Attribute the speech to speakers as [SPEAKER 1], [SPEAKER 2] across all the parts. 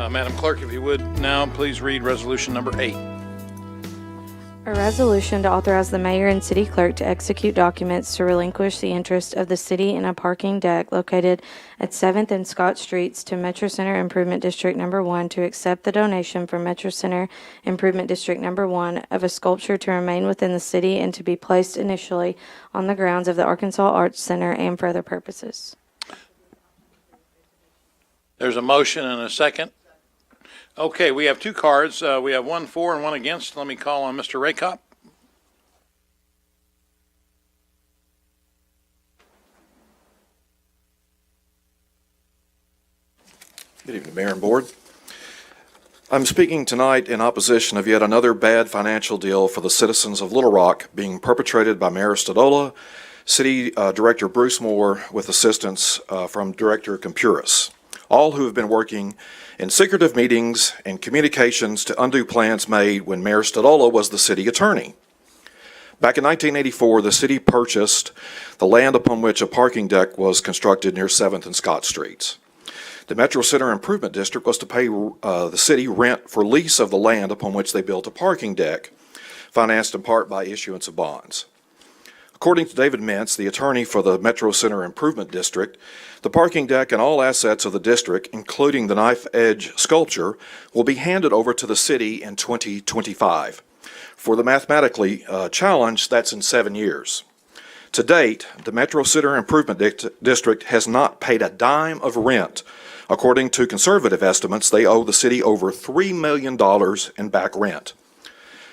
[SPEAKER 1] Madam Clerk, if you would now please read resolution number 8.
[SPEAKER 2] A resolution to authorize the mayor and city clerk to execute documents to relinquish the interest of the city in a parking deck located at 7th and Scott Streets to Metro Center Improvement District Number 1 to accept the donation from Metro Center Improvement District Number 1 of a sculpture to remain within the city and to be placed initially on the grounds of the Arkansas Arts Center and for other purposes.
[SPEAKER 1] There's a motion and a second. Okay, we have two cards. We have one for and one against. Let me call on Mr. Raycop.
[SPEAKER 3] Good evening, Mayor and Board. I'm speaking tonight in opposition of yet another bad financial deal for the citizens of Little Rock being perpetrated by Mayor Stadola, City Director Bruce Moore with assistance from Director Compuris, all who have been working in secretive meetings and communications to undo plans made when Mayor Stadola was the city attorney. Back in 1984, the city purchased the land upon which a parking deck was constructed near 7th and Scott Streets. The Metro Center Improvement District was to pay the city rent for lease of the land upon which they built a parking deck, financed in part by issuance of bonds. According to David Mintz, the attorney for the Metro Center Improvement District, the parking deck and all assets of the district, including the knife-edge sculpture, will be handed over to the city in 2025. For the mathematically challenged, that's in 7 years. To date, the Metro Center Improvement District has not paid a dime of rent. According to conservative estimates, they owe the city over $3 million in back rent.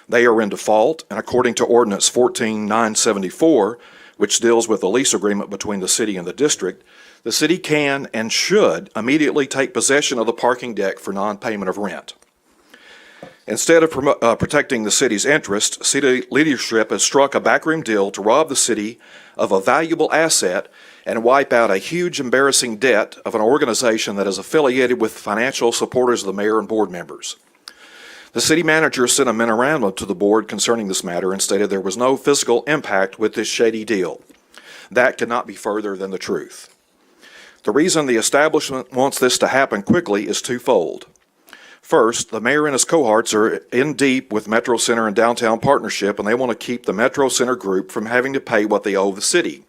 [SPEAKER 3] They are in default, and according to Ordinance 14974, which deals with the lease agreement between the city and the district, the city can and should immediately take possession of the parking deck for non-payment of rent. Instead of protecting the city's interest, city leadership has struck a backroom deal to rob the city of a valuable asset and wipe out a huge embarrassing debt of an organization that is affiliated with financial supporters of the mayor and board members. The city manager sent a memorandum to the board concerning this matter and stated there was no fiscal impact with this shady deal. That could not be further than the truth. The reason the establishment wants this to happen quickly is twofold. First, the mayor and his cohorts are in deep with Metro Center and Downtown Partnership, and they want to keep the Metro Center group from having to pay what they owe the city.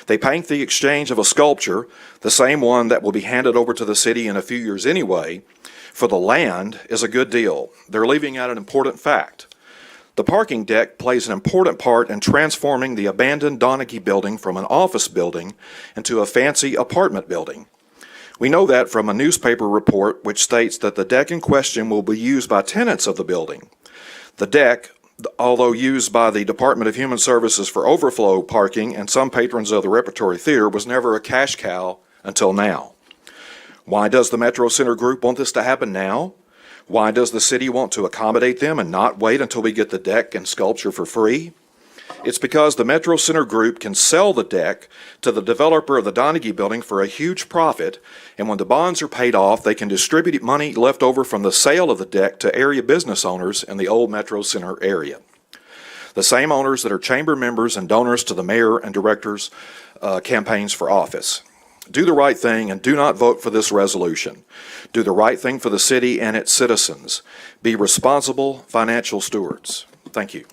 [SPEAKER 3] They paint the exchange of a sculpture, the same one that will be handed over to the city in a few years anyway, for the land is a good deal. They're leaving out an important fact. The parking deck plays an important part in transforming the abandoned Donaghy building from an office building into a fancy apartment building. We know that from a newspaper report which states that the deck in question will be used by tenants of the building. The deck, although used by the Department of Human Services for overflow parking and some patrons of the Repertory Theater, was never a cash cow until now. Why does the Metro Center Group want this to happen now? Why does the city want to accommodate them and not wait until we get the deck and sculpture for free? It's because the Metro Center Group can sell the deck to the developer of the Donaghy building for a huge profit, and when the bonds are paid off, they can distribute money left over from the sale of the deck to area business owners in the old Metro Center area. The same owners that are chamber members and donors to the mayor and directors' campaigns for office. Do the right thing and do not vote for this resolution. Do the right thing for the city and its citizens. Be responsible financial stewards. Thank you.